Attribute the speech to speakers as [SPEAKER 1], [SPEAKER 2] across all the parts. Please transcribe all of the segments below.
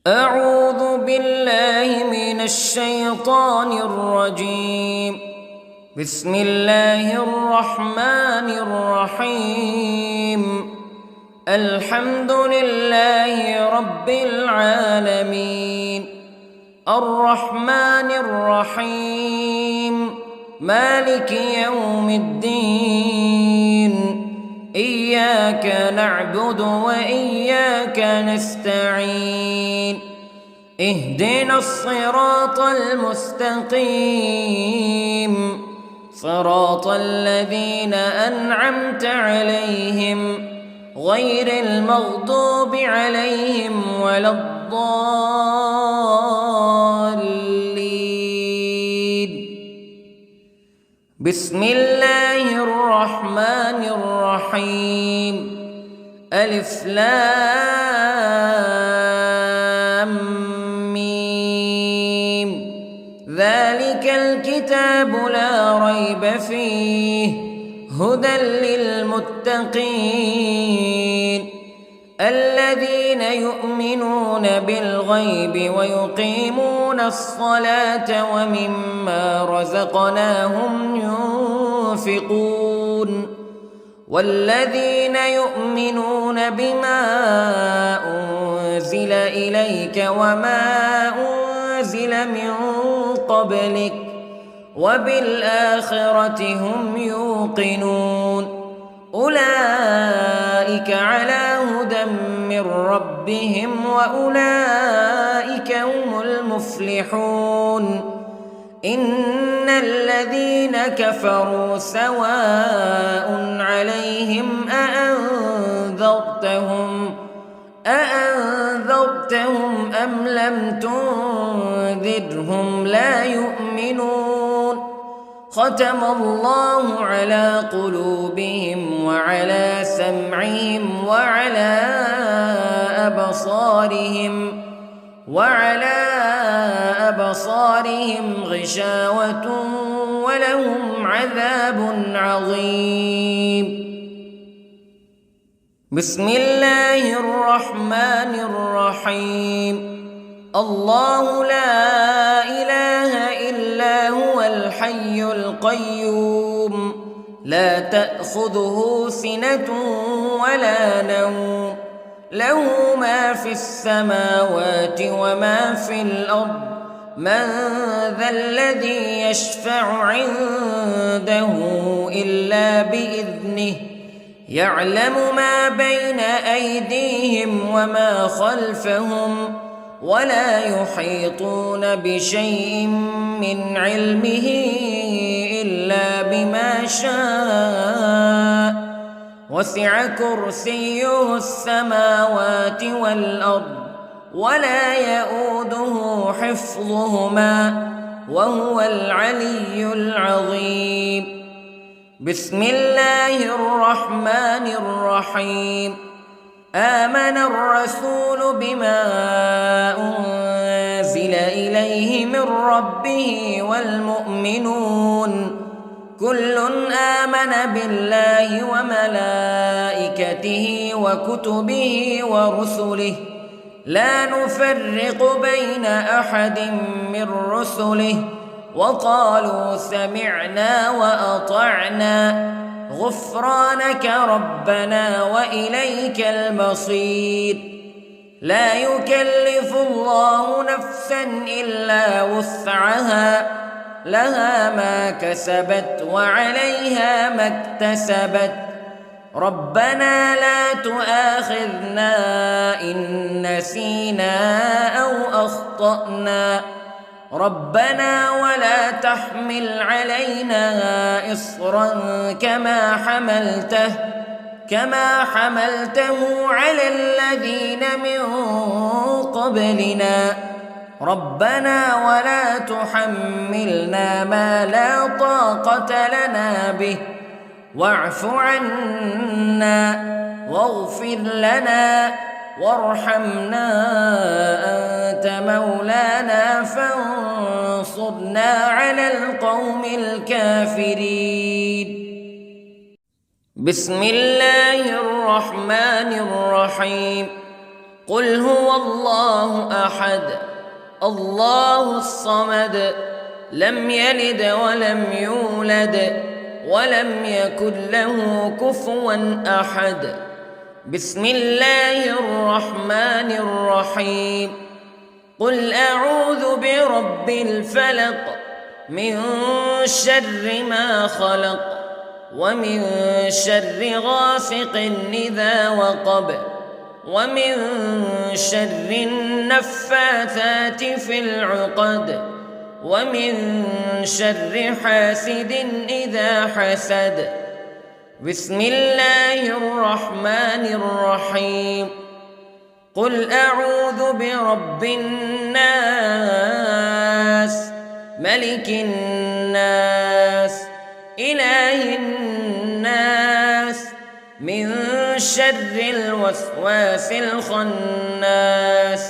[SPEAKER 1] أعوذ بالله من الشيطان الرجيم. بسم الله الرحمن الرحيم. الحمد لله رب العالمين، الرحمن الرحيم، مالك يوم الدين. إياك نعبد وإياك نستعين. اهدنا الصراط المستقيم، صراط الذين أنعمت عليهم غير المغضوب عليهم ولا الضالين. بسم الله الرحمن الرحيم. ألف لام ميم. ذلك الكتاب لا ريب فيه هدى للمتقين الذين يؤمنون بالغيب ويقيمون الصلاة ومما رزقناهم ينفقون والذين يؤمنون بما أنزل إليك وما أنزل من قبلك وبالآخرة هم يوقنون. أولئك على هدى من ربهم وأولئك هم المفلحون. إن الذين كفروا سواء عليهم أأنذرتهم أم لم تنذرهم لا يؤمنون. ختم الله على قلوبهم وعلى سمعهم وعلى أبصارهم غشاوة ولهم عذاب عظيم. بسم الله الرحمن الرحيم. الله لا إله إلا هو الحي القيوم لا تأخذه سنة ولا نوم له ما في السماوات وما في الأرض. من ذا الذي يشفع عنده إلا بإذنه يعلم ما بين أيديهم وما خلفهم ولا يحيطون بشيء من علمه إلا بما شاء. وسع كرسيه السماوات والأرض ولا يؤوده حفظهما وهو العلي العظيم. بسم الله الرحمن الرحيم. آمن الرسول بما أنزل إليه من ربه والمؤمنون كل آمن بالله وملائكته وكتبه ورسله لا نفرق بين أحد من رسله وقالوا سمعنا وأطعنا غفرانك ربنا وإليك المصير. لا يكلف الله نفسا إلا وسعها لها ما كسبت وعليها ما اكتسبت. ربنا لا تؤاخذنا إن نسينا أو أخطأنا ربنا ولا تحمل علينا إصرا كما حملته على الذين من قبلنا ربنا ولا تحملنا ما لا طاقة لنا به واعف عنا واغفر لنا وارحمنا أنت مولانا فانصرنا على القوم الكافرين. بسم الله الرحمن الرحيم. قل هو الله أحد الله الصمد لم يلد ولم يولد ولم يكن له كفوا أحد. بسم الله الرحمن الرحيم. قل أعوذ برب الفلق من شر ما خلق ومن شر غاسق إذا وقب ومن شر النفاثات في العقد ومن شر حاسد إذا حسد. بسم الله الرحمن الرحيم. قل أعوذ برب الناس ملك الناس إله الناس من شر الوسواس الخناس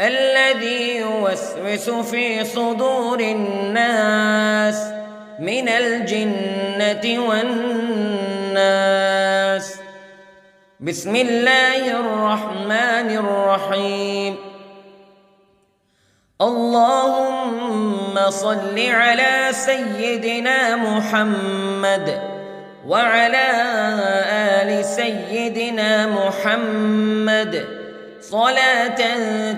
[SPEAKER 1] الذي يوسوس في صدور الناس من الجنة والناس. بسم الله الرحمن الرحيم. اللهم صل على سيدنا محمد وعلى آل سيدنا محمد صلاة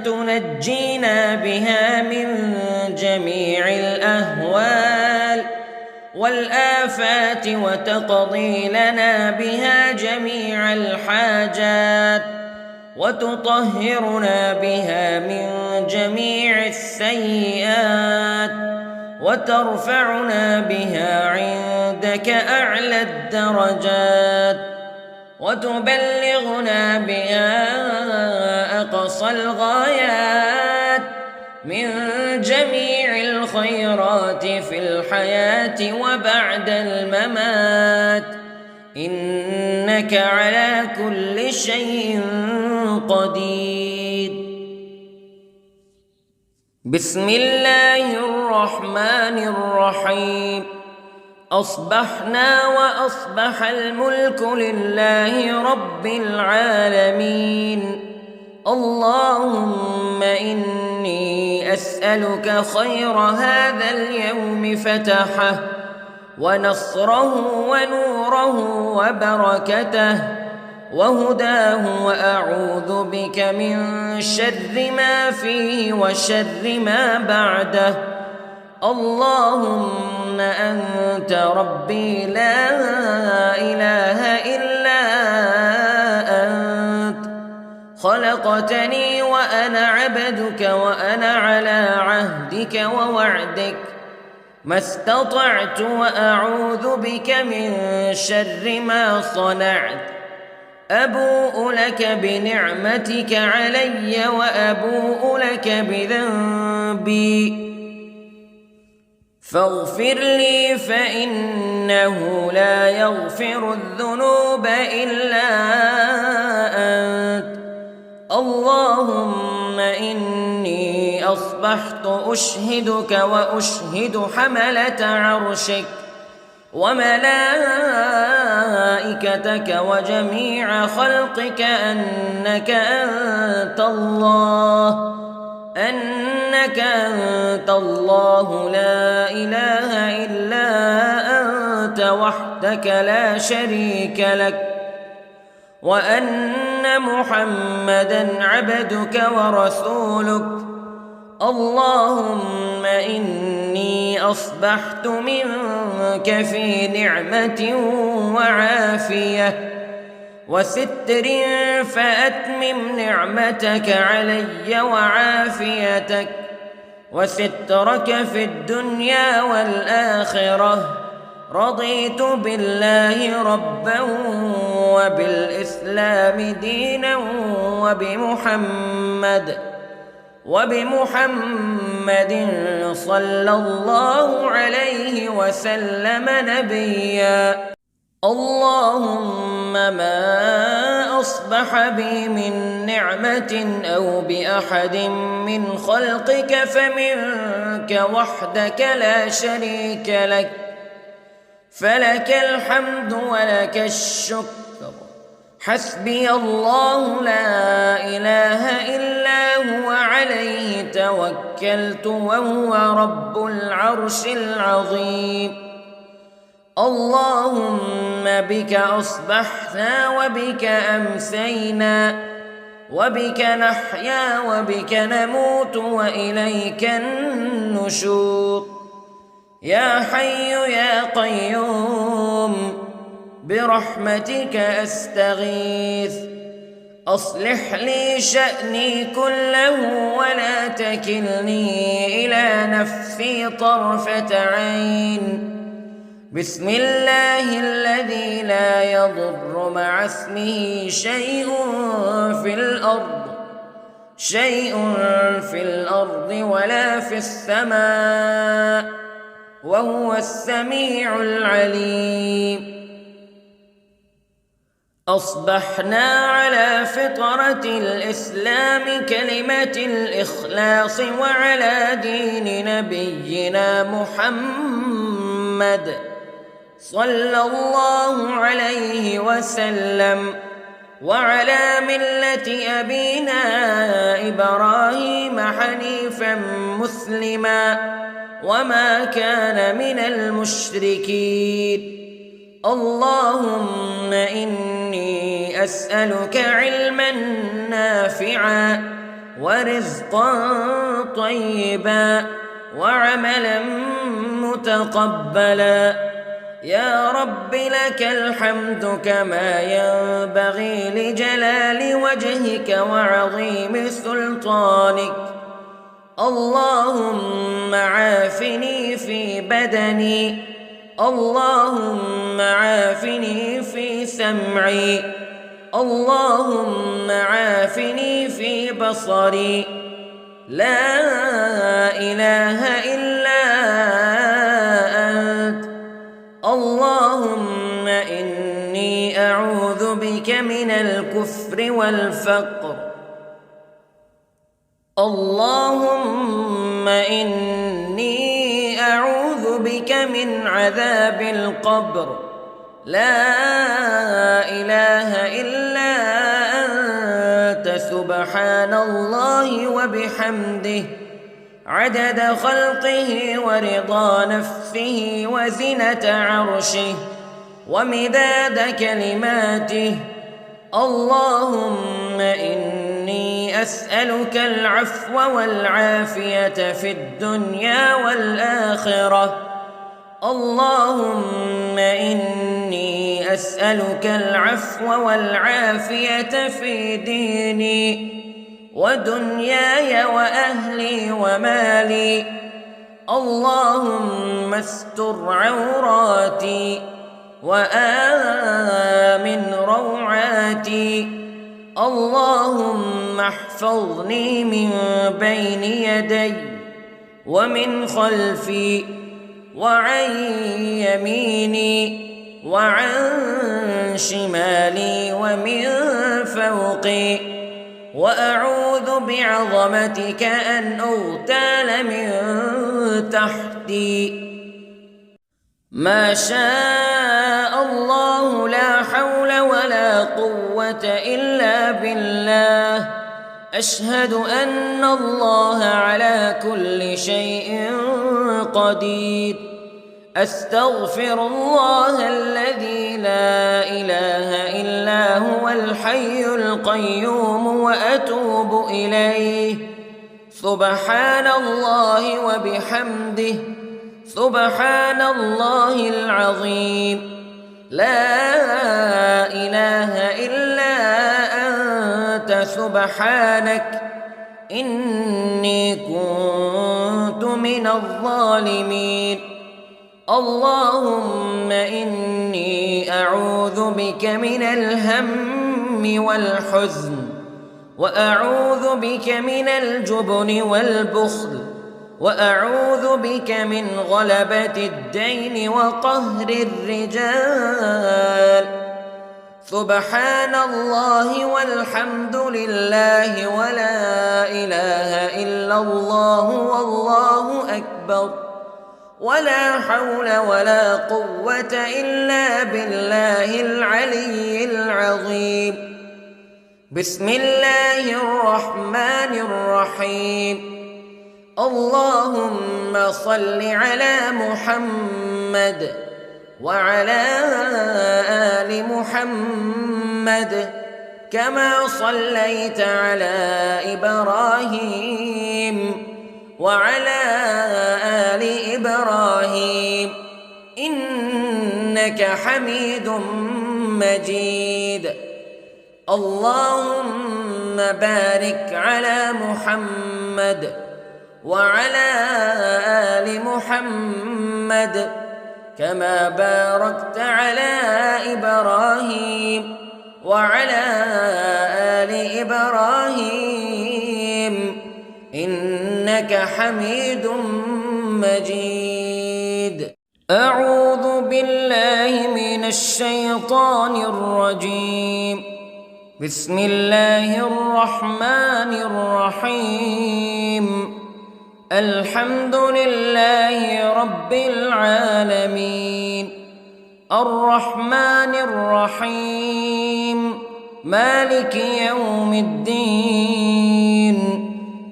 [SPEAKER 1] تنجينا بها من جميع الأهوال والآفات وتقضي لنا بها جميع الحاجات وتطهرنا بها من جميع السيئات وترفعنا بها عندك أعلى الدرجات وتبلغنا بها أقصى الغايات من جميع الخيرات في الحياة وبعد الممات إنك على كل شيء قدير. بسم الله الرحمن الرحيم. أصبحنا وأصبح الملك لله رب العالمين. اللهم إني أسألك خير هذا اليوم فتحه ونصره ونوره وبركته وهداه وأعوذ بك من شر ما فيه وشر ما بعده. اللهم أنت ربي لا إله إلا أنت خلقتني وأنا عبدك وأنا على عهدك ووعدك ما استطعت وأعوذ بك من شر ما صنعت. أبوء لك بنعمتك علي وأبوء لك بذنبي فاغفر لي فإنه لا يغفر الذنوب إلا أنت. اللهم إني أصبحت أشهدك وأشهد حملة عرشك وملائكتك وجميع خلقك أنك أنت الله لا إله إلا أنت وحدك لا شريك لك وأن محمدًا عبدك ورسولك. اللهم إني أصبحت منك في نعمة وعافية وستر فأتمم نعمتك علي وعافيتك وسترك في الدنيا والآخرة. رضيت بالله ربا وبالإسلام دينا وبمحمد صلى الله عليه وسلم نبيا. اللهم ما أصبح بي من نعمة أو بأحد من خلقك فمنك وحدك لا شريك لك فلك الحمد ولك الشكر حسبي الله لا إله إلا هو عليه توكلت وهو رب العرش العظيم. اللهم بك أصبحنا وبك أمسينا وبك نحيا وبك نموت وإليك النشور. يا حي يا قيوم برحمتك أستغيث، أصلح لي شأني كله ولا تكلني إلى نفسي طرفة عين. بسم الله الذي لا يضر مع اسمه شيء في الأرض ولا في السماء وهو السميع العليم. أصبحنا على فطرة الإسلام كلمة الإخلاص وعلى دين نبينا محمد صلى الله عليه وسلم وعلى ملة أبينا إبراهيم حنيفا مسلما وما كان من المشركين. اللهم إني أسألك علما نافعا ورزقا طيبا وعملا متقبلا. يا رب لك الحمد كما ينبغي لجلال وجهك وعظيم سلطانك. اللهم عافني في بدني، اللهم عافني في سمعي، اللهم عافني في بصري. لا إله إلا أنت. اللهم إني أعوذ بك من الكفر والفقر. اللهم إني أعوذ بك من عذاب القبر. لا إله إلا أنت سبحان الله وبحمده عدد خلقه ورضا نفسه وزنة عرشه ومداد كلماته. اللهم إني أسألك العفو والعافية في الدنيا والآخرة. اللهم إني أسألك العفو والعافية في ديني ودنياي وأهلي ومالي. اللهم استر عوراتي وآمن روعاتي. اللهم احفظني من بين يدي ومن خلفي وعن يميني وعن شمالي ومن فوقي، وأعوذ بعظمتك أن أغتال من تحتي. ما شاء الله لا حول ولا قوة إلا بالله. أشهد أن الله على كل شيء قدير. أستغفر الله الذي لا إله إلا هو الحي القيوم وأتوب إليه. سبحان الله وبحمده سبحان الله العظيم. لا إله إلا أنت سبحانك إني كنت من الظالمين. اللهم إني أعوذ بك من الهم والحزن، وأعوذ بك من الجبن والبخل، وأعوذ بك من غلبة الدين وقهر الرجال. سبحان الله والحمد لله ولا إله إلا الله والله أكبر. ولا حول ولا قوة إلا بالله العلي العظيم. بسم الله الرحمن الرحيم. اللهم صل على محمد وعلى آل محمد كما صليت على إبراهيم وعلى آل إبراهيم إنك حميد مجيد. اللهم بارك على محمد وعلى آل محمد كما باركت على إبراهيم وعلى آل إبراهيم إنك حميد مجيد. أعوذ بالله من الشيطان الرجيم. بسم الله الرحمن الرحيم. الحمد لله رب العالمين الرحمن الرحيم مالك يوم الدين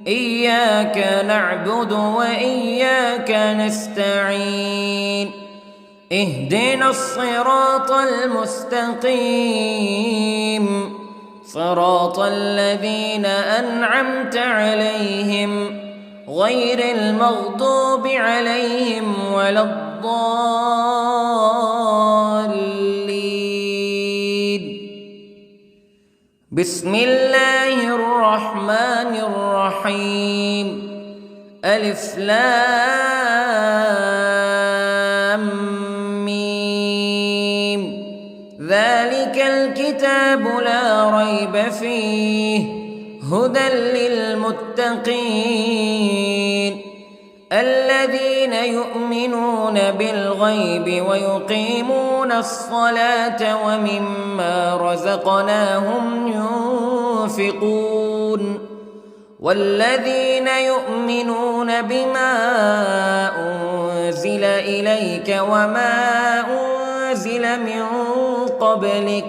[SPEAKER 1] إياك نعبد وإياك نستعين اهدنا الصراط المستقيم صراط الذين أنعمت عليهم غير المغضوب عليهم ولا الضالين. بسم الله الرحمن الرحيم. ألف لام ميم. ذلك الكتاب لا ريب فيه هدى للمتقين الذين يؤمنون بالغيب ويقيمون الصلاة ومما رزقناهم ينفقون والذين يؤمنون بما أنزل إليك وما أنزل من قبلك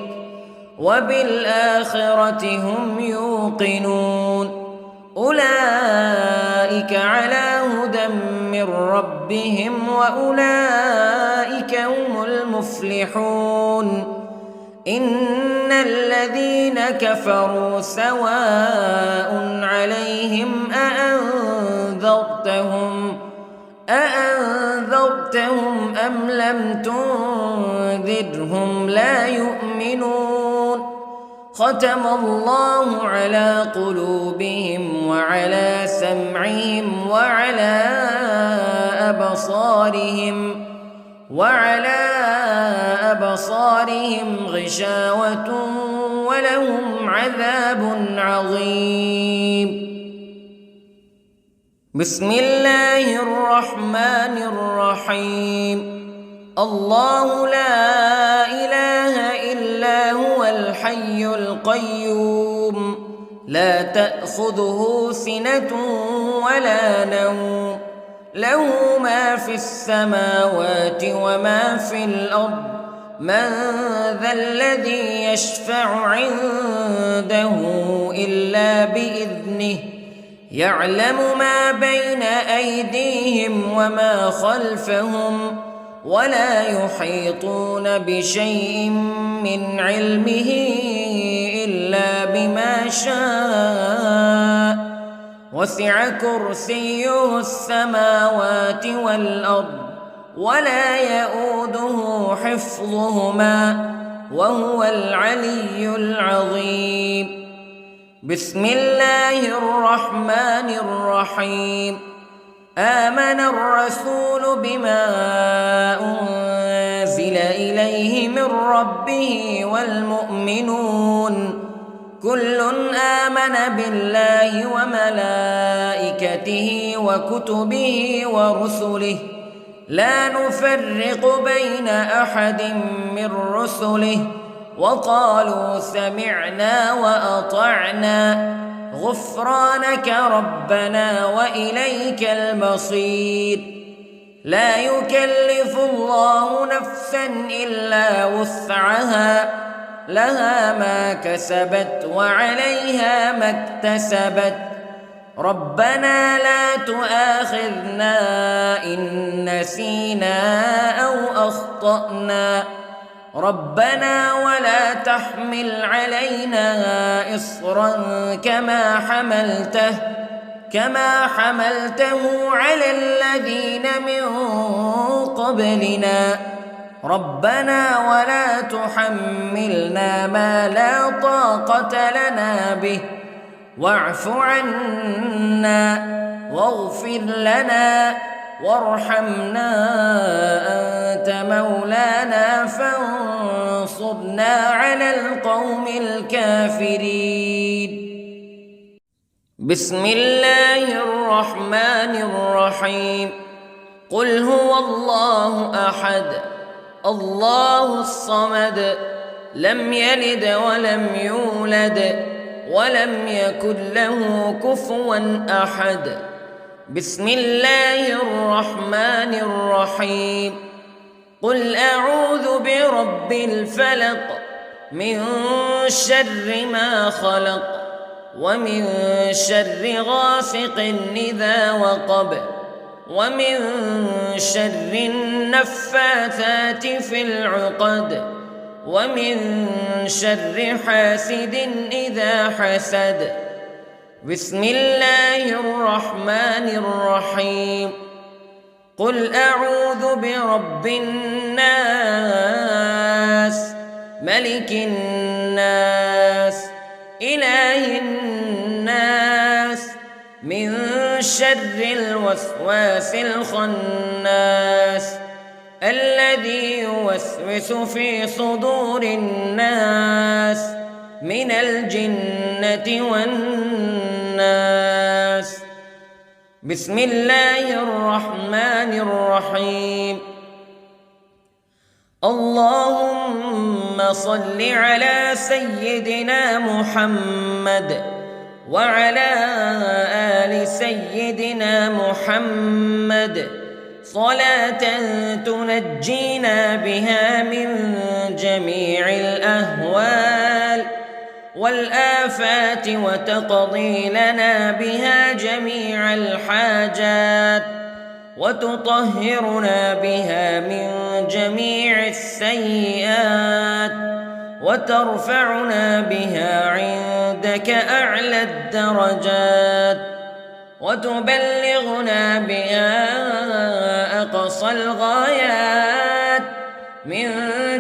[SPEAKER 1] وبالآخرة هم يوقنون أولئك على هدى من ربهم وأولئك هم المفلحون. إن الذين كفروا سواء عليهم أأنذرتهم أم لم تنذرهم لا يؤمنون. ختم الله على قلوبهم وعلى سمعهم وعلى أبصارهم غشاوة ولهم عذاب عظيم. بسم الله الرحمن الرحيم. الله لا إله إلا هو الحي القيوم لا تأخذه سنة ولا نوم له ما في السماوات وما في الأرض من ذا الذي يشفع عنده إلا بإذنه يعلم ما بين أيديهم وما خلفهم ولا يحيطون بشيء من علمه إلا بما شاء وسع كرسيه السماوات والأرض ولا يؤوده حفظهما وهو العلي العظيم. بسم الله الرحمن الرحيم. آمن الرسول بما أنزل إليه من ربه والمؤمنون كل آمن بالله وملائكته وكتبه ورسله لا نفرق بين أحد من رسله وقالوا سمعنا وأطعنا غفرانك ربنا وإليك المصير. لا يكلف الله نفسا إلا وسعها لها ما كسبت وعليها ما اكتسبت ربنا لا تؤاخذنا إن نسينا أو أخطأنا ربنا ولا تحمل علينا إصرا كما حملته على الذين من قبلنا ربنا ولا تحملنا ما لا طاقة لنا به واعف عنا واغفر لنا وارحمنا أنت مولانا فانصرنا على القوم الكافرين. بسم الله الرحمن الرحيم. قل هو الله أحد الله الصمد لم يلد ولم يولد ولم يكن له كفوا أحد. بسم الله الرحمن الرحيم. قل أعوذ برب الفلق من شر ما خلق ومن شر غاسق إذا وقب ومن شر النفاثات في العقد ومن شر حاسد إذا حسد. بسم الله الرحمن الرحيم. قل أعوذ برب الناس ملك الناس إله الناس من شر الوسواس الخناس الذي يوسوس في صدور الناس من الجنة والناس. بسم الله الرحمن الرحيم. اللهم صل على سيدنا محمد وعلى آل سيدنا محمد صلاة تنجينا بها من جميع الأهوال والآفات وتقضي لنا بها جميع الحاجات وتطهرنا بها من جميع السيئات وترفعنا بها عندك أعلى الدرجات وتبلغنا بها أقصى الغايات من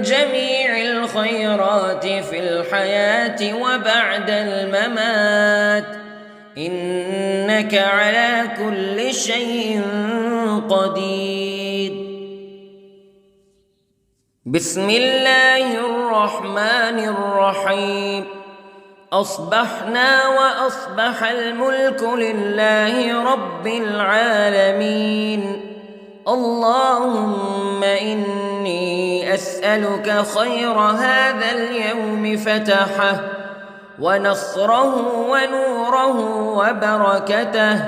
[SPEAKER 1] جميع الخيرات في الحياة وبعد الممات إنك على كل شيء قدير. بسم الله الرحمن الرحيم. أصبحنا وأصبح الملك لله رب العالمين. اللهم إني أسألك خير هذا اليوم فتحه ونصره ونوره وبركته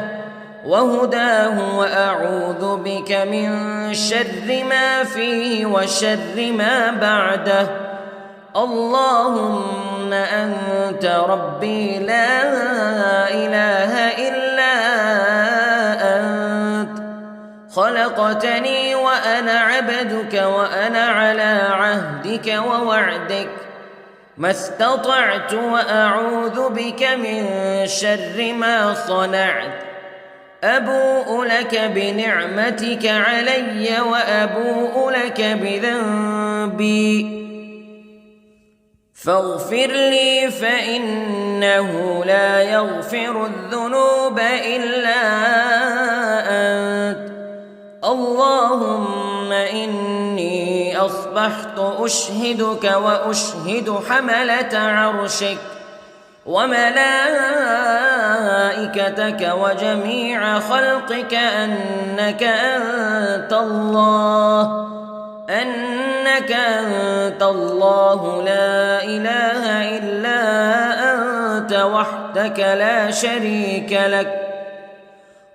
[SPEAKER 1] وهداه وأعوذ بك من شر ما فيه وشر ما بعده. اللهم أنت ربي لا إله إلا أنت خلقتني وأنا عبدك وأنا على عهدك ووعدك ما استطعت وأعوذ بك من شر ما صنعت. أبوء لك بنعمتك علي وأبوء لك بذنبي فاغفر لي فإنه لا يغفر الذنوب إلا أنت. اللهم إني أصبحت أشهدك وأشهد حملة عرشك وملائكتك وجميع خلقك أنك أنت الله لا إله إلا أنت وحدك لا شريك لك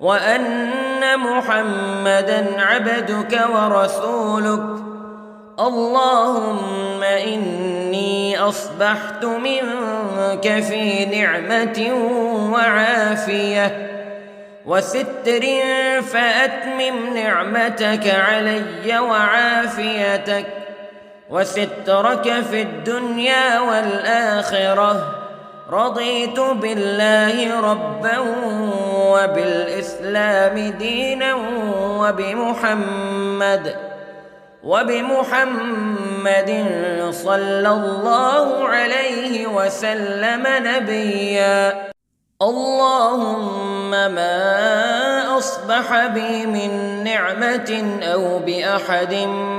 [SPEAKER 1] وأن أن محمدًا عبدك ورسولك. اللهم إني أصبحت منك في نعمة وعافية وستر، فأتمم نعمتك علي وعافيتك وسترك في الدنيا والآخرة. رضيت بالله ربًا وبالإسلام دينًا وبمحمد صلى الله عليه وسلم نبيًا. اللهم ما أصبح بي من نعمة أو بأحد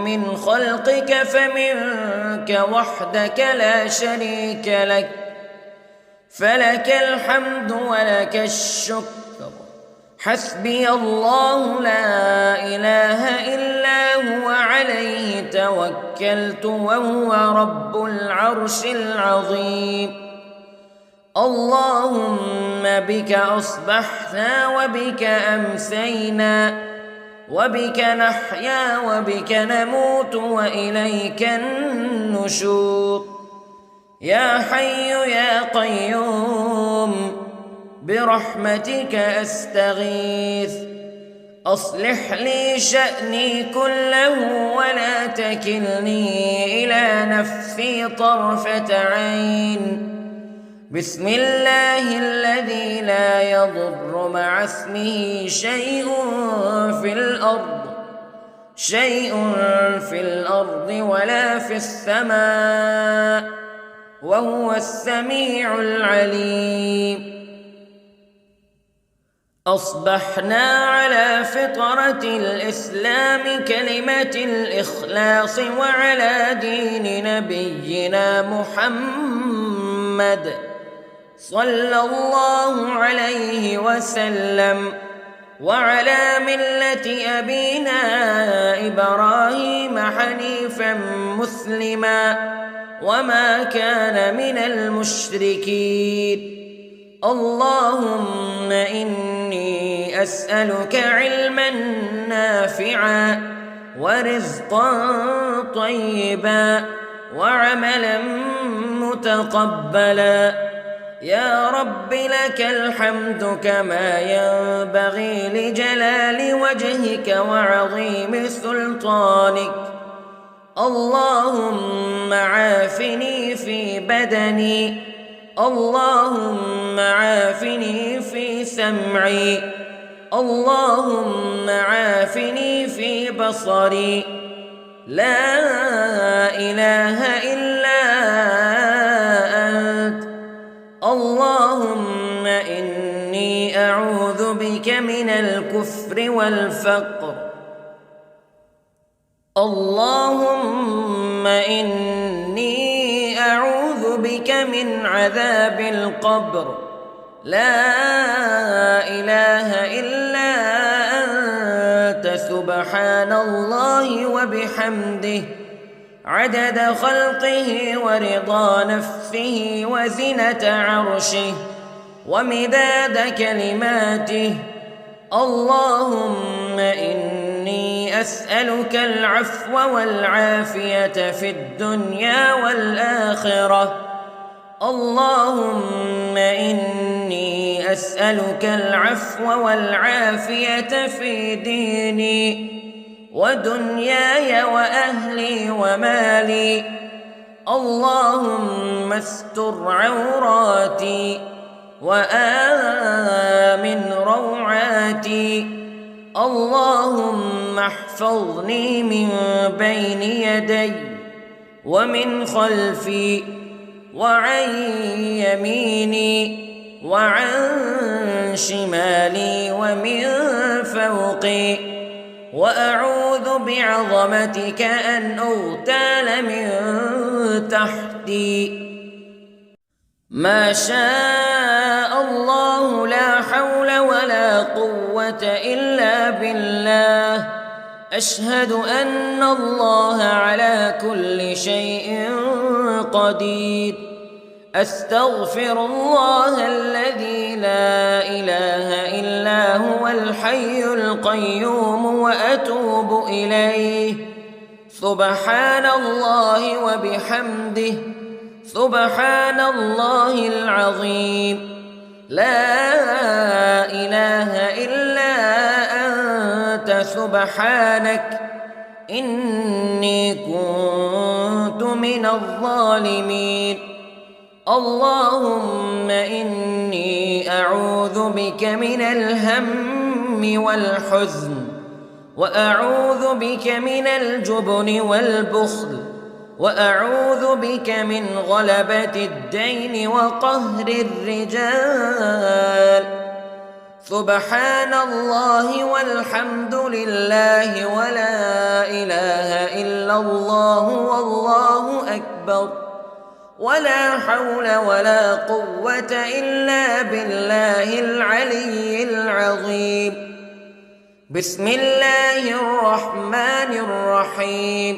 [SPEAKER 1] من خلقك فمنك وحدك لا شريك لك، فلك الحمد ولك الشكر. حسبي الله لا إله إلا هو، عليه توكلت وهو رب العرش العظيم. اللهم بك أصبحنا وبك أمسينا وبك نحيا وبك نموت وإليك النشور. يا حي يا قيوم برحمتك أستغيث، أصلح لي شأني كله ولا تكلني إلى نفسي طرفة عين. بسم الله الذي لا يضر مع اسمه شيء في الأرض ولا في السماء، وهو السميع العليم. أصبحنا على فطرة الإسلام كلمة الإخلاص وعلى دين نبينا محمد صلى الله عليه وسلم، وعلى ملة أبينا إبراهيم حنيفا مسلما وما كان من المشركين. اللهم إني أسألك علما نافعا ورزقا طيبا وعملا متقبلا. يا رب لك الحمد كما ينبغي لجلال وجهك وعظيم سلطانك. اللهم عافني في بدني، اللهم عافني في سمعي، اللهم عافني في بصري. لا إله إلا أنت. اللهم إني أعوذ بك من الكفر والفقر. اللهم إني أعوذ بك من عذاب القبر. لا إله إلا أنت، سبحان الله وبحمده، عدد خلقه ورضا نفسه وزنة عرشه ومداد كلماته. اللهم إني أسألك العفو والعافية في الدنيا والآخرة. اللهم إني أسألك العفو والعافية في ديني ودنياي وأهلي ومالي. اللهم استر عوراتي وآمن روعاتي. اللهم احفظني من بين يدي ومن خلفي وعن يميني وعن شمالي ومن فوقي، وأعوذ بعظمتك أن أغتال من تحتي. ما شاء الله لا حول ولا قوة إلا بالله. أشهد أن الله على كل شيء قدير. أستغفر الله الذي لا إله إلا هو الحي القيوم وأتوب إليه. سبحان الله وبحمده، سبحان الله العظيم. لا إله إلا أنت سبحانك إني كنت من الظالمين. اللهم إني أعوذ بك من الهم والحزن، وأعوذ بك من الجبن والبخل، وأعوذ بك من غلبة الدين وقهر الرجال. سبحان الله والحمد لله ولا إله إلا الله والله أكبر، ولا حول ولا قوة إلا بالله العلي العظيم. بسم الله الرحمن الرحيم.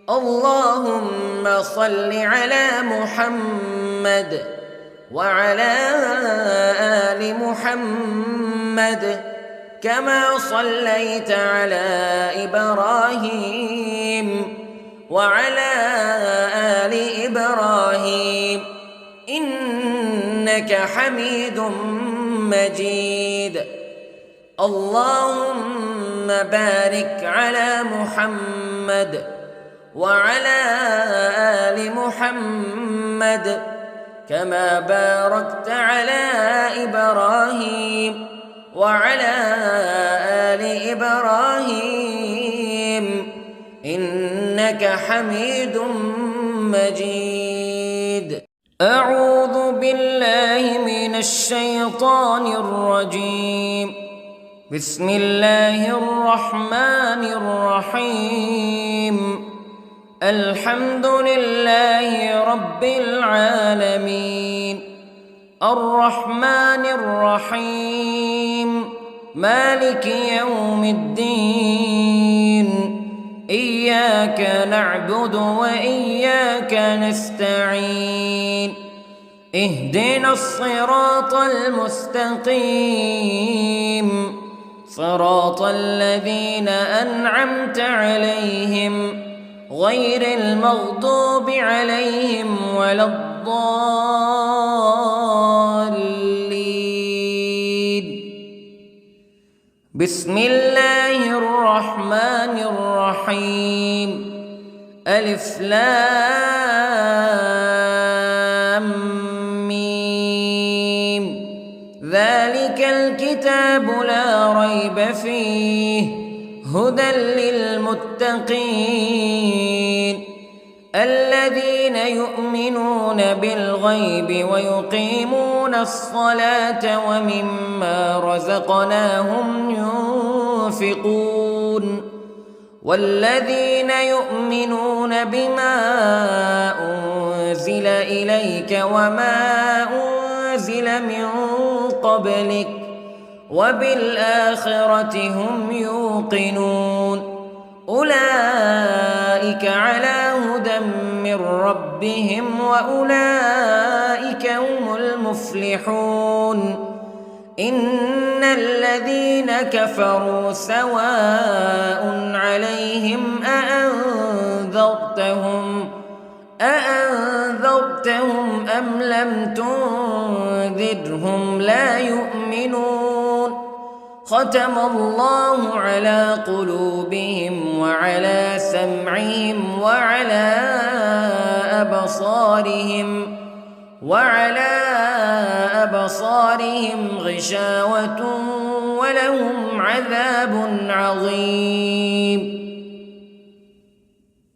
[SPEAKER 1] اللهم صل على محمد وعلى آل محمد كما صليت على إبراهيم وعلى آل إبراهيم إنك حميد مجيد. اللهم بارك على محمد وعلى آل محمد كما باركت على إبراهيم وعلى آل إبراهيم إنك حميد مجيد. أعوذ بالله من الشيطان الرجيم. بسم الله الرحمن الرحيم. الحمد لله رب العالمين، الرحمن الرحيم، مالك يوم الدين. إياك نعبد وإياك نستعين. اهدنا الصراط المستقيم، صراط الذين أنعمت عليهم غير المغضوب عليهم ولا الضالين. بسم الله الرحمن الرحيم. ألف لام ميم. ذلك الكتاب لا ريب فيه هدى للمتقين الذين يؤمنون بالغيب ويقيمون الصلاة ومما رزقناهم ينفقون والذين يؤمنون بما أنزل إليك وما أنزل من قبلك وبالآخرة هم يوقنون أولئك على هدى من ربهم وأولئك هم المفلحون. إن الذين كفروا سواء عليهم أأنذرتهم أم لم تنذرهم لا يؤمنون. ختم الله على قلوبهم وعلى سمعهم وعلى أبصارهم غشاوة ولهم عذاب عظيم.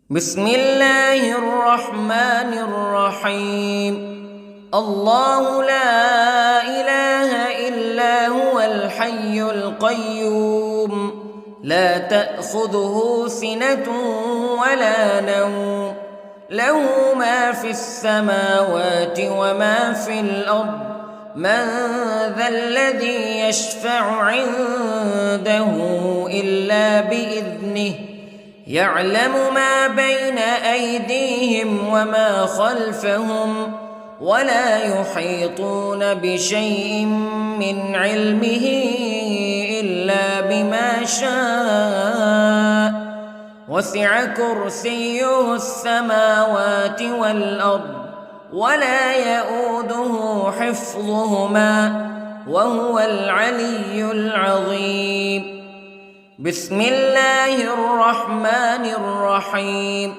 [SPEAKER 1] بسم الله الرحمن الرحيم. الله لا إله إلا هو الحي القيوم لا تأخذه سنة ولا نوم له ما في السماوات وما في الأرض من ذا الذي يشفع عنده إلا بإذنه يعلم ما بين أيديهم وما خلفهم ولا يحيطون بشيء من علمه إلا بما شاء وسع كرسيه السماوات والأرض ولا يؤوده حفظهما وهو العلي العظيم. بسم الله الرحمن الرحيم.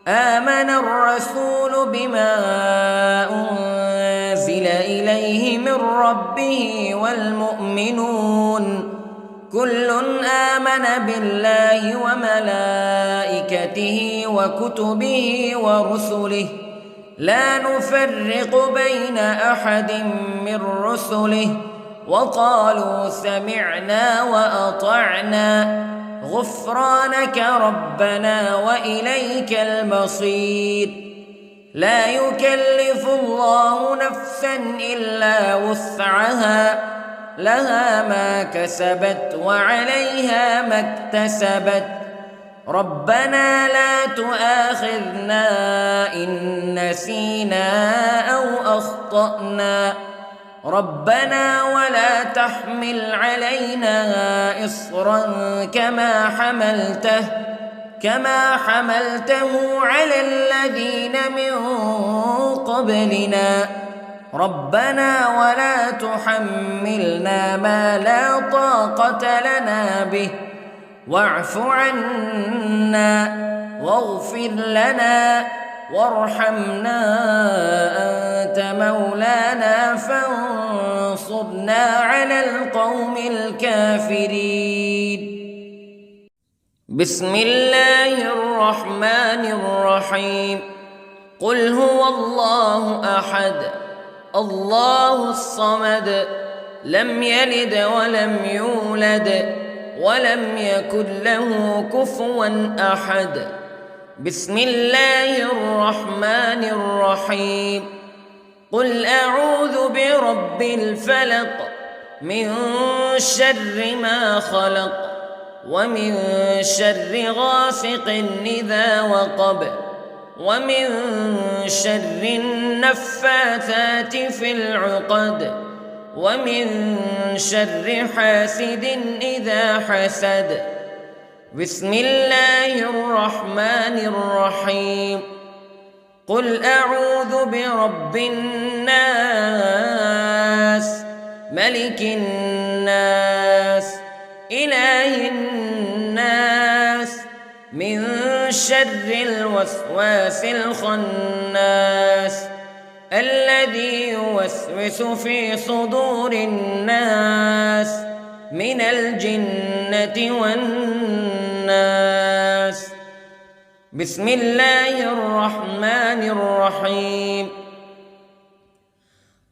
[SPEAKER 1] آمن الرسول بما أنزل إليه من ربه والمؤمنون كل آمن بالله وملائكته وكتبه ورسله لا نفرق بين أحد من رسله وقالوا سمعنا وأطعنا غفرانك ربنا وإليك المصير. لا يكلف الله نفسا إلا وسعها لها ما كسبت وعليها ما اكتسبت ربنا لا تؤاخذنا إن نسينا أو أخطأنا ربنا ولا تحمل علينا إصرا كما حملته على الذين من قبلنا ربنا ولا تحملنا ما لا طاقة لنا به واعف عنا واغفر لنا وارحمنا أنت مولانا فانصرنا على القوم الكافرين. بسم الله الرحمن الرحيم. قل هو الله أحد الله الصمد لم يلد ولم يولد ولم يكن له كفوا أحد. بسم الله الرحمن الرحيم. قل أعوذ برب الفلق من شر ما خلق ومن شر غاسق إذا وقب ومن شر النفاثات في العقد ومن شر حاسد إذا حسد. بسم الله الرحمن الرحيم. قل أعوذ برب الناس ملك الناس إله الناس من شر الوسواس الخناس الذي يوسوس في صدور الناس من الجنة والناس. بسم الله الرحمن الرحيم.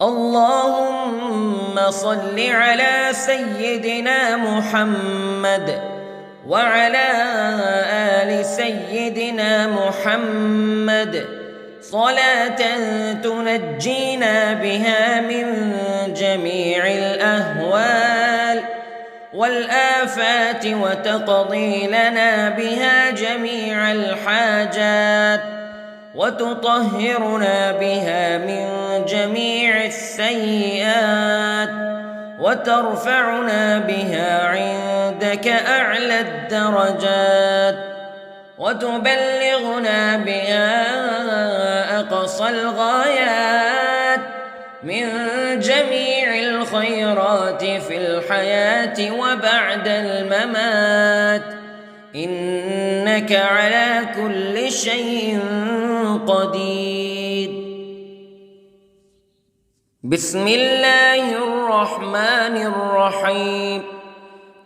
[SPEAKER 1] اللهم صل على سيدنا محمد وعلى آل سيدنا محمد صلاة تنجينا بها من جميع الأهوال والآفات وتقضي لنا بها جميع الحاجات وتطهرنا بها من جميع السيئات وترفعنا بها عندك أعلى الدرجات وتبلغنا بها أقصى الغايات من جميع الخيرات في الحياة وبعد الممات إنك على كل شيء قدير. بسم الله الرحمن الرحيم.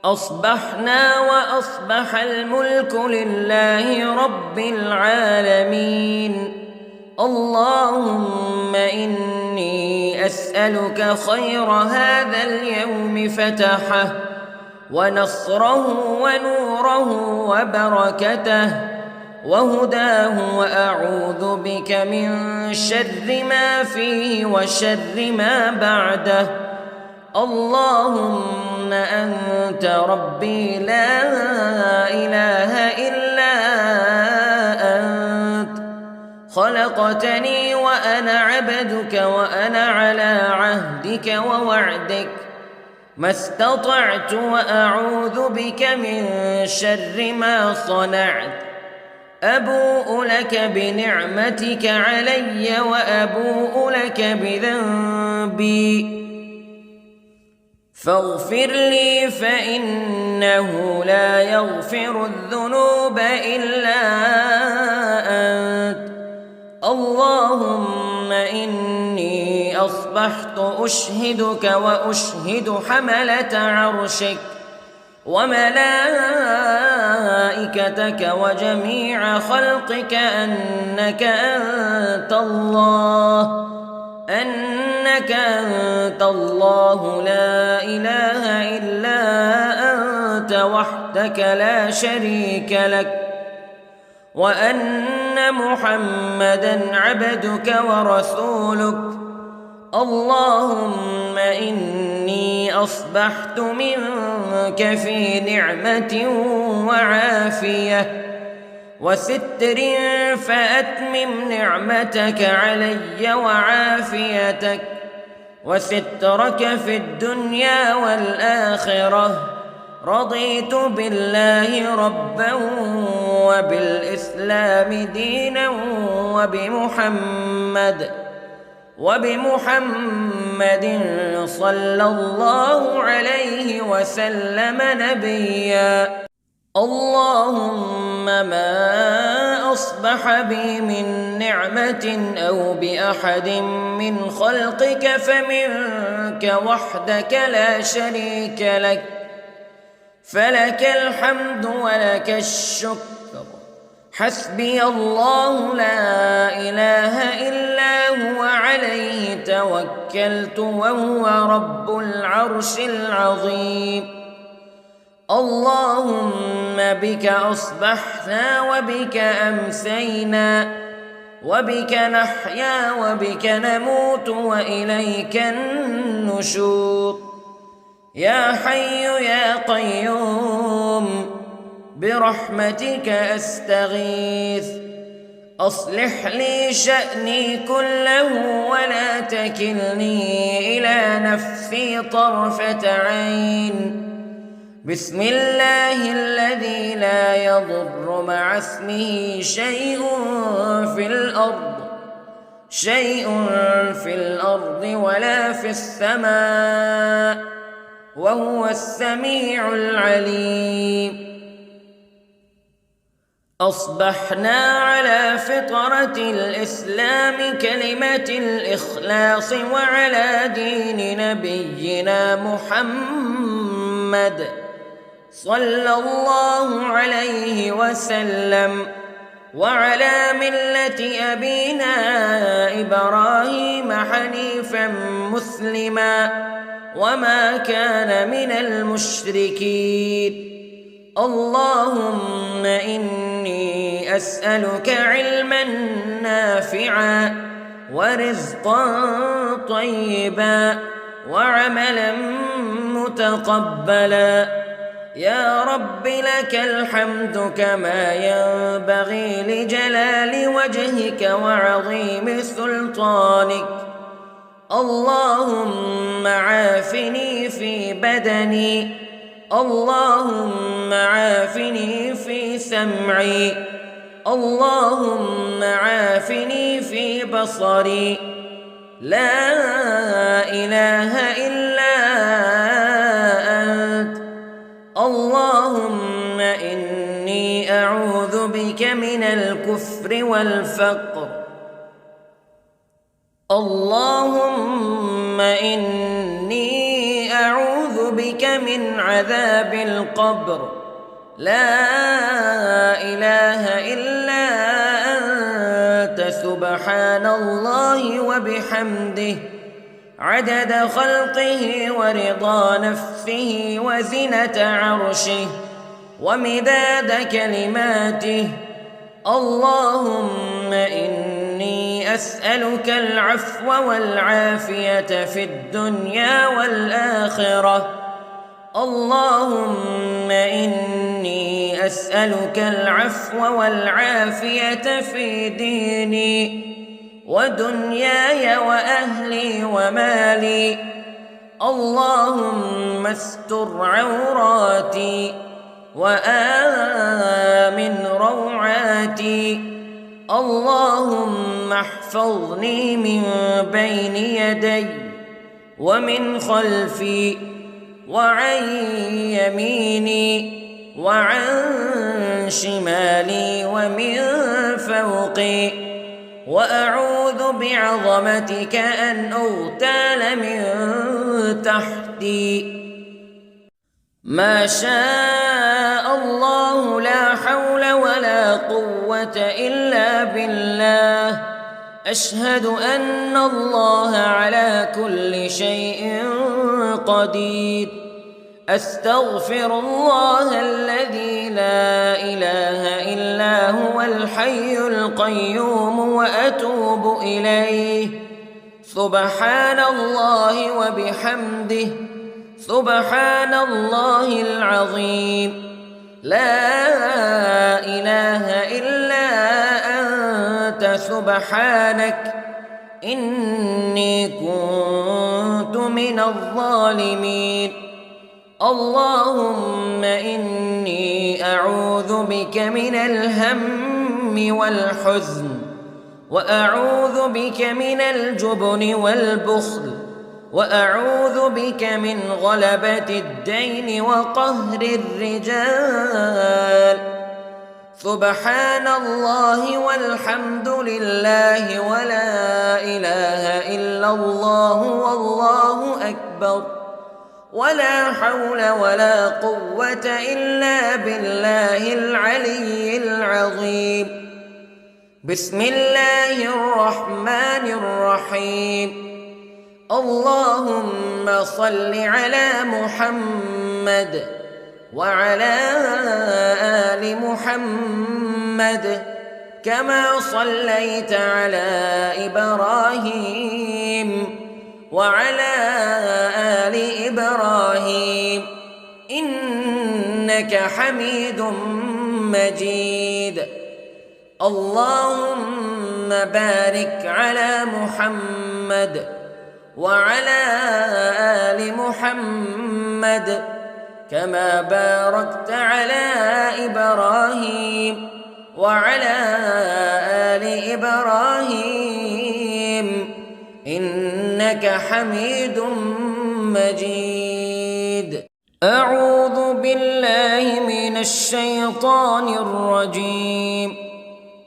[SPEAKER 1] أصبحنا وأصبح الملك لله رب العالمين. اللهم إني أسألك خير هذا اليوم فتحه ونصره ونوره وبركته وهداه وأعوذ بك من شر ما فيه وشر ما بعده. اللهم أنت ربي لا إله إلا أنت خلقتني وأنا عبدك وأنا على عهدك ووعدك ما استطعت وأعوذ بك من شر ما صنعت أبوء لك بنعمتك علي وأبوء لك بذنبي فاغفر لي فإنه لا يغفر الذنوب إلا أنت اللهم إني أصبحت أشهدك وأشهد حملة عرشك وملائكتك وجميع خلقك أنك أنت الله لا إله إلا أنت وحدك لا شريك لك وأن محمدًا عبدك ورسولك اللهم إني أصبحت منك في نعمة وعافية وستر فأتمم نعمتك علي وعافيتك وسترك في الدنيا والآخرة رضيت بالله ربا وبالإسلام دينا وبمحمد صلى الله عليه وسلم نبيا اللهم ما أصبح بي من نعمة أو بأحد من خلقك فمنك وحدك لا شريك لك فلك الحمد ولك الشكر حسبي الله لا إله إلا هو عليه توكلت وهو رب العرش العظيم اللهم بك أصبحنا وبك أمسينا وبك نحيا وبك نموت وإليك النشور يا حي يا قيوم برحمتك أستغيث أصلح لي شأني كله ولا تكلني إلى نفسي طرفة عين بسم الله الذي لا يضر مع اسمه شيء في الأرض ولا في السماء وهو السميع العليم أصبحنا على فطرة الإسلام كلمة الإخلاص وعلى دين نبينا محمد صلى الله عليه وسلم وعلى ملة أبينا إبراهيم حنيفا مسلما وما كان من المشركين اللهم إني أسألك علما نافعا ورزقا طيبا وعملا متقبلا يا رب لك الحمد كما ينبغي لجلال وجهك وعظيم سلطانك اللهم عافني في بدني اللهم عافني في سمعي اللهم عافني في بصري لا إله إلا أنت اللهم إني أعوذ بك من الكفر والفقر اللهم إني أعوذ بك من عذاب القبر لا إله إلا أنت سبحان الله وبحمده عدد خلقه ورضا نفسه وزنة عرشه ومداد كلماته اللهم إني أسألك العفو والعافية في الدنيا والآخرة اللهم إني أسألك العفو والعافية في ديني ودنياي وأهلي ومالي. اللهم استر عوراتي وآمن روعاتي. اللهم احفظني من بين يدي ومن خلفي وعن يميني وعن شمالي ومن فوقي، وأعوذ بعظمتك أن أغتال من تحتي. ما شاء الله لا حول ولا قوة إلا بالله. أشهد أن الله على كل شيء قدير. أستغفر الله الذي لا إله إلا هو الحي القيوم وأتوب إليه. سبحان الله وبحمده، سبحان الله العظيم. لا إله إلا أنت سبحانك إني كنت من الظالمين. اللهم إني أعوذ بك من الهم والحزن، وأعوذ بك من الجبن والبخل، وأعوذ بك من غلبة الدين وقهر الرجال. سبحان الله والحمد لله ولا إله إلا الله والله أكبر، ولا حول ولا قوة إلا بالله العلي العظيم. بسم الله الرحمن الرحيم. اللهم صل على محمد وعلى آل محمد كما صليت على إبراهيم وعلى آل إبراهيم إنك حميد مجيد. اللهم بارك على محمد وعلى آل محمد كما باركت على إبراهيم وعلى آل إبراهيم إنك حميد مجيد. أعوذ بالله من الشيطان الرجيم.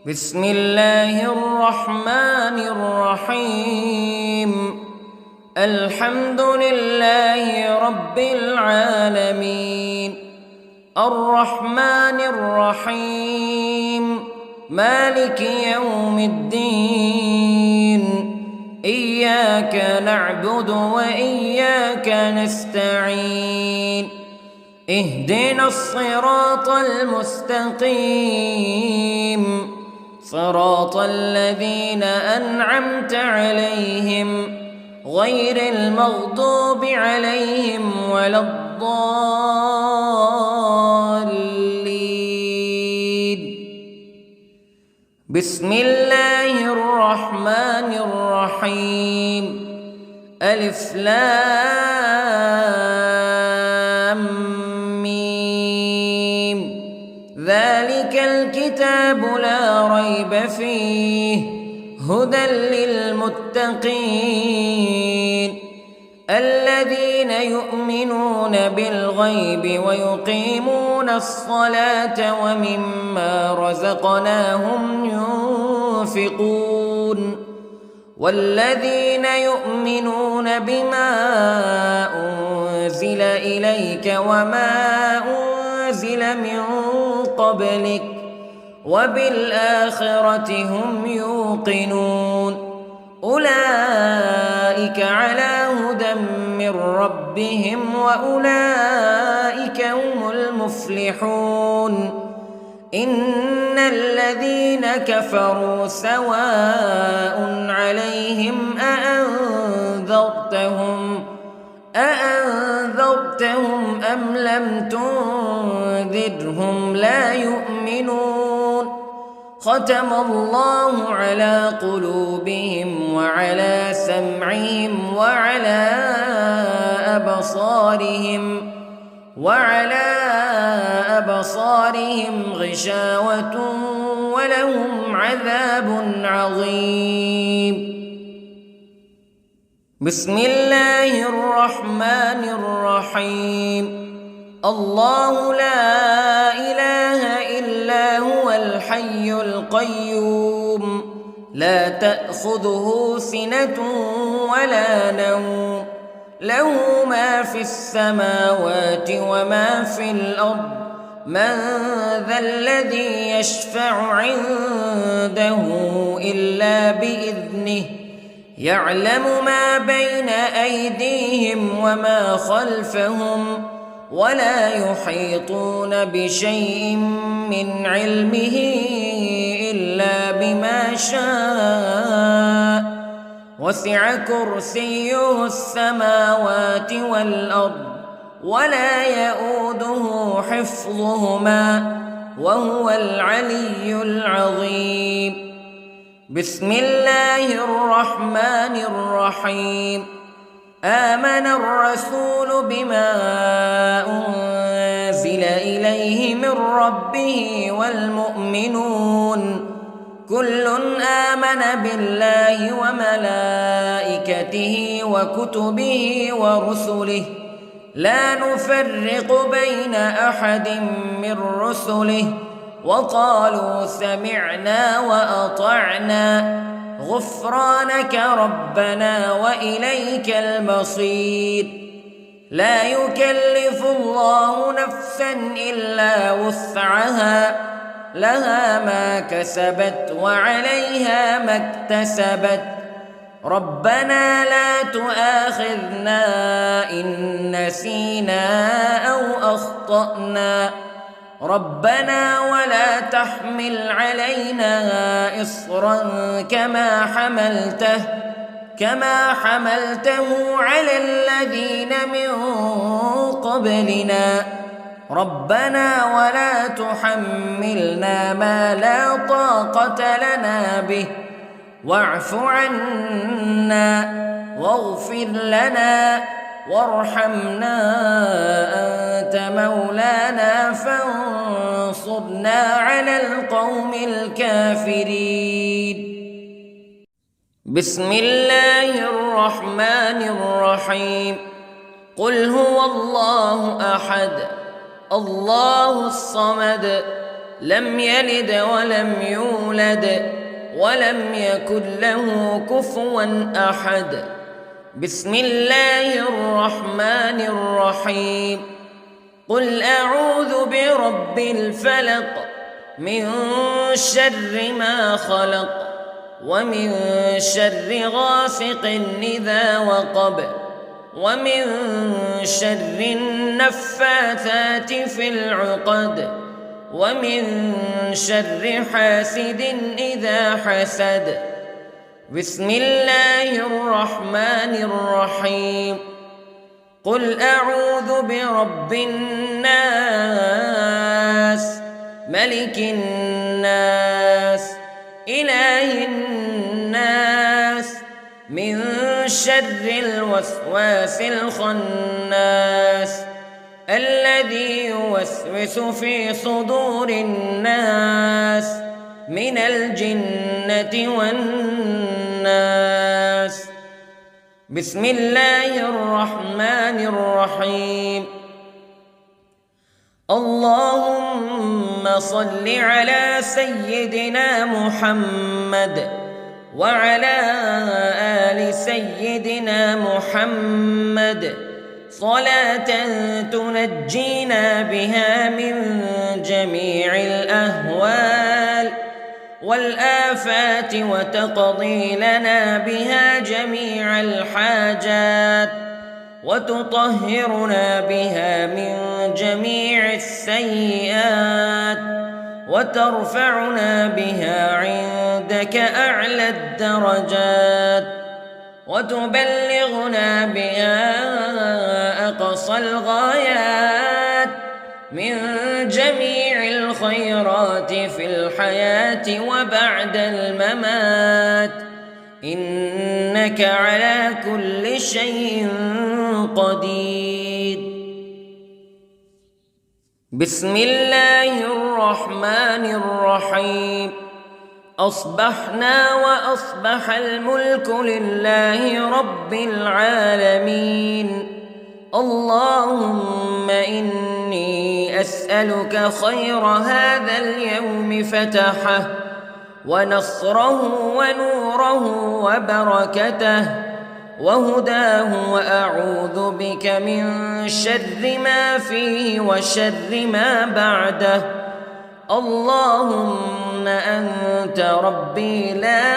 [SPEAKER 1] بسم الله الرحمن الرحيم. الحمد لله رب العالمين، الرحمن الرحيم، مالك يوم الدين. إياك نعبد وإياك نستعين. اهدنا الصراط المستقيم، صراط الذين أنعمت عليهم غير المغضوب عليهم ولا الضالين. بسم الله الرحمن الرحيم. ألف لام ميم. ذلك الكتاب لا ريب فيه هدى للمتقين الذين يؤمنون بالغيب ويقيمون الصلاة ومما رزقناهم ينفقون والذين يؤمنون بما أنزل إليك وما أنزل من قبلك وبالآخرة هم يوقنون أولئك على هدى من ربهم وأولئك هم المفلحون إن الذين كفروا سواء عليهم أأنذرتهم أم لم تنذرهم تنذرهم لا يؤمنون ختم الله على قلوبهم وعلى سمعهم وعلى أبصارهم غشاوة ولهم عذاب عظيم. بسم الله الرحمن الرحيم. الله لا إله إلا هو الحي القيوم لا تأخذه سنة ولا نوم له ما في السماوات وما في الأرض من ذا الذي يشفع عنده إلا بإذنه يعلم ما بين أيديهم وما خلفهم ولا يحيطون بشيء من علمه إلا بما شاء وسع كرسيه السماوات والأرض ولا يؤوده حفظهما وهو العلي العظيم. بسم الله الرحمن الرحيم. آمن الرسول بما أنزل إليه من ربه والمؤمنون كل آمن بالله وملائكته وكتبه ورسله لا نفرق بين أحد من رسله وقالوا سمعنا وأطعنا غفرانك ربنا وإليك المصير. لا يكلف الله نفسا إلا وسعها لها ما كسبت وعليها ما اكتسبت ربنا لا تؤاخذنا إن نسينا أو أخطأنا ربنا ولا تحمل علينا إصرا كما حملته على الذين من قبلنا ربنا ولا تحملنا ما لا طاقة لنا به واعف عنا واغفر لنا وارحمنا أنت مولانا فانصرنا على القوم الكافرين. بسم الله الرحمن الرحيم. قل هو الله أحد الله الصمد لم يلد ولم يولد ولم يكن له كفوا أحد. بسم الله الرحمن الرحيم. قل أعوذ برب الفلق من شر ما خلق ومن شر غاسق إذا وقب ومن شر النفاثات في العقد ومن شر حاسد إذا حسد. بسم الله الرحمن الرحيم. قل أعوذ برب الناس ملك الناس إله الناس من شر الوسواس الخناس الذي يوسوس في صدور الناس من الجنة والناس. بسم الله الرحمن الرحيم. اللهم صل على سيدنا محمد وعلى آل سيدنا محمد صلاة تنجينا بها من جميع الأهوال والآفات وتقضي لنا بها جميع الحاجات وتطهرنا بها من جميع السيئات وترفعنا بها عندك أعلى الدرجات وتبلغنا بها أقصى الغايات من جميع الخيرات في الحياة وبعد الممات، إنك على كل شيء قدير. بسم الله الرحمن الرحيم. أصبحنا وأصبح الملك لله رب العالمين. اللهم إني أسألك خير هذا اليوم فتحه ونصره ونوره وبركته وهداه، وأعوذ بك من شر ما فيه وشر ما بعده. اللهم أنت ربي لا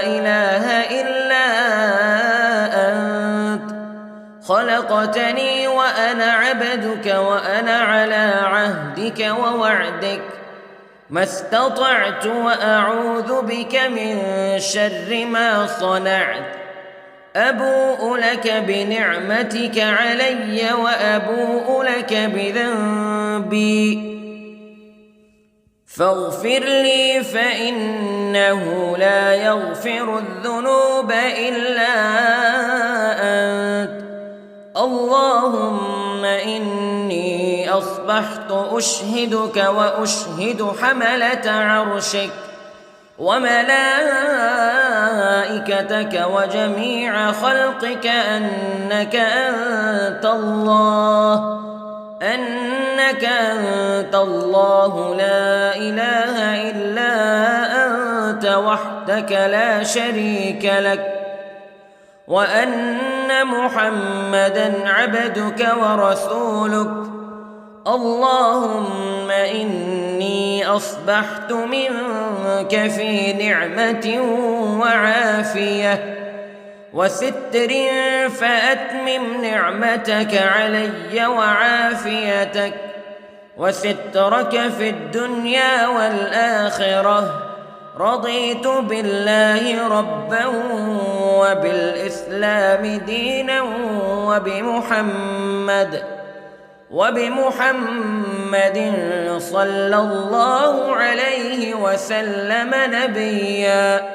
[SPEAKER 1] إله إلا أنت، خلقتني وأنا عبدك وأنا على عهدك ووعدك ما استطعت، وأعوذ بك من شر ما صنعت. أبوء لك بنعمتك علي وأبوء لك بذنبي، فاغفر لي فإنه لا يغفر الذنوب إلا أنت. اللهم إني أصبحت أشهدك وأشهد حملة عرشك وملائكتك وجميع خلقك أنك أنت الله لا إله إلا أنت وحدك لا شريك لك، وأن محمدًا عبدك ورسولك. اللهم إني أصبحت منك في نعمة وعافية وستر، فأتمم نعمتك علي وعافيتك وسترك في الدنيا والآخرة. رضيت بالله ربا وبالإسلام دينا وبمحمد صلى الله عليه وسلم نبيا.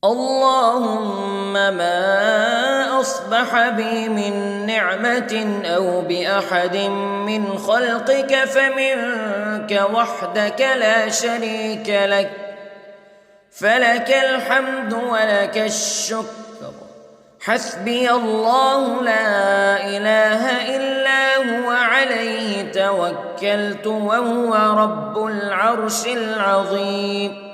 [SPEAKER 1] اللهم ما أصبح بي من نعمة أو بأحد من خلقك فمنك وحدك لا شريك لك، فلك الحمد ولك الشكر. حسبي الله لا إله إلا هو عليه توكلت وهو رب العرش العظيم.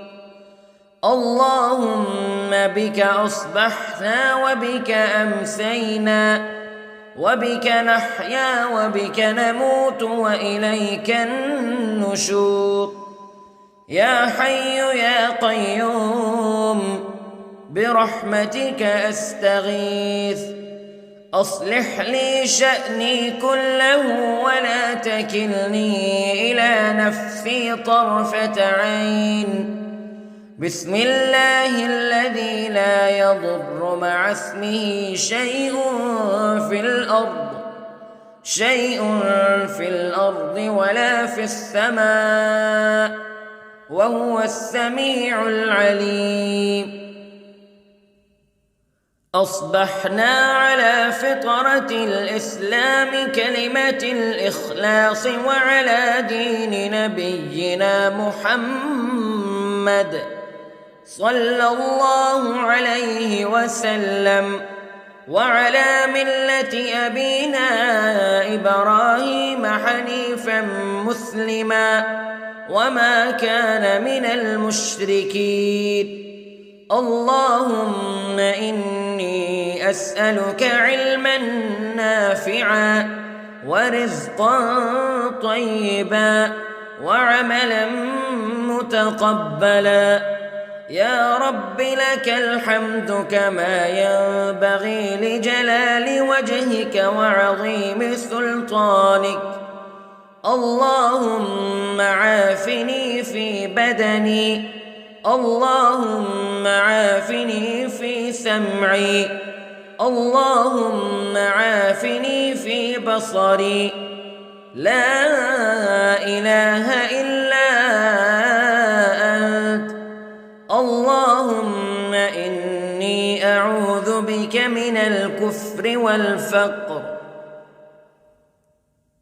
[SPEAKER 1] اللهم بك أصبحنا وبك أمسينا وبك نحيا وبك نموت وإليك النشور. يا حي يا قيوم برحمتك أستغيث، أصلح لي شأني كله ولا تكلني إلى نفسي طرفة عين. بسم الله الذي لا يضر مع اسمه شيء في الأرض ولا في السماء، وهو السميع العليم. أصبحنا على فطرة الإسلام كلمة الإخلاص وعلى دين نبينا محمد صلى الله عليه وسلم، وعلى ملة أبينا إبراهيم حنيفا مسلما وما كان من المشركين. اللهم إني أسألك علما نافعا ورزقا طيبا وعملا متقبلا. يا رب لك الحمد كما ينبغي لجلال وجهك وعظيم سلطانك. اللهم عافني في بدني، اللهم عافني في سمعي، اللهم عافني في بصري. لا إله الكفر والفقر.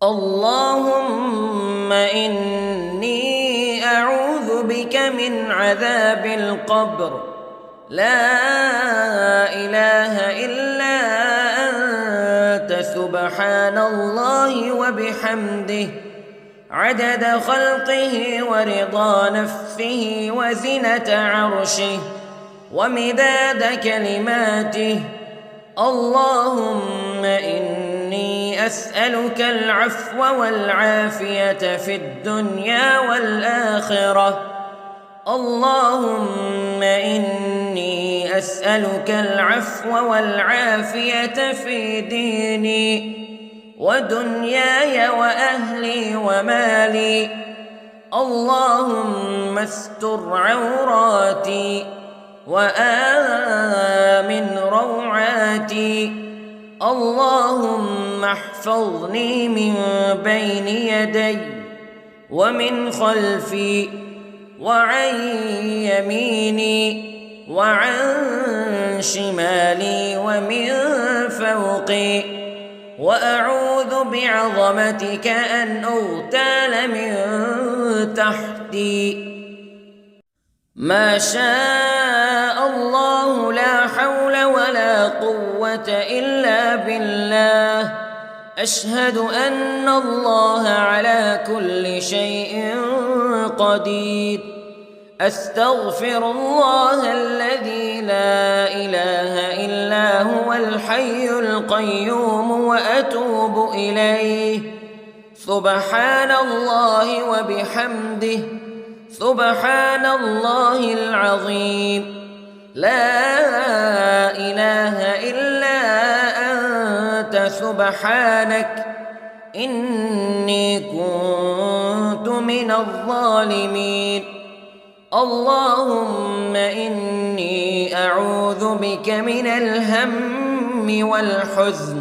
[SPEAKER 1] اللهم إني أعوذ بك من عذاب القبر، لا إله إلا أنت، سبحان الله وبحمده، عدد خلقه ورضا نفسه وزنة عرشه ومداد كلماته. اللهم إني أسألك العفو والعافية في الدنيا والآخرة. اللهم إني أسألك العفو والعافية في ديني ودنياي وأهلي ومالي. اللهم استر عوراتي وآمن روعاتي. اللهم احفظني من بين يدي ومن خلفي وعن يميني وعن شمالي ومن فوقي، وأعوذ بعظمتك أن أغتال من تحتي. ما شاء الله، لا حول ولا قوة إلا بالله. أشهد أن الله على كل شيء قدير. أستغفر الله الذي لا إله إلا هو الحي القيوم وأتوب إليه. سبحان الله وبحمده، سبحان الله العظيم. لا إله إلا أنت، سبحانك إني كنت من الظالمين. اللهم إني أعوذ بك من الهم والحزن،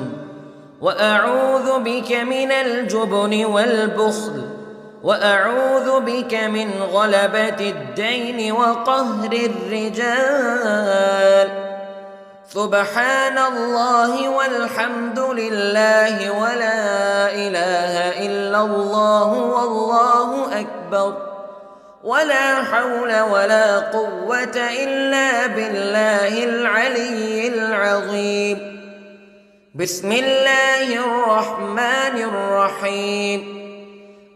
[SPEAKER 1] وأعوذ بك من الجبن والبخل، وأعوذ بك من غلبة الدين وقهر الرجال. سبحان الله والحمد لله ولا إله إلا الله والله أكبر، ولا حول ولا قوة إلا بالله العلي العظيم. بسم الله الرحمن الرحيم.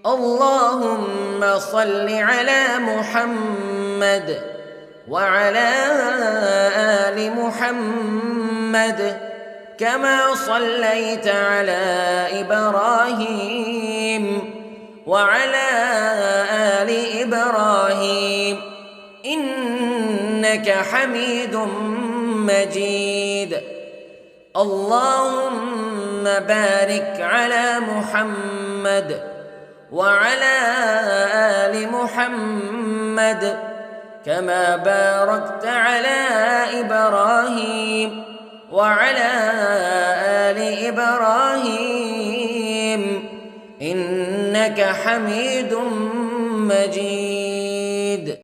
[SPEAKER 1] اللهم صل على محمد وعلى آل محمد كما صليت على إبراهيم وعلى آل إبراهيم إنك حميد مجيد. اللهم بارك على محمد وعلى آل محمد كما باركت على إبراهيم وعلى آل إبراهيم إنك حميد مجيد.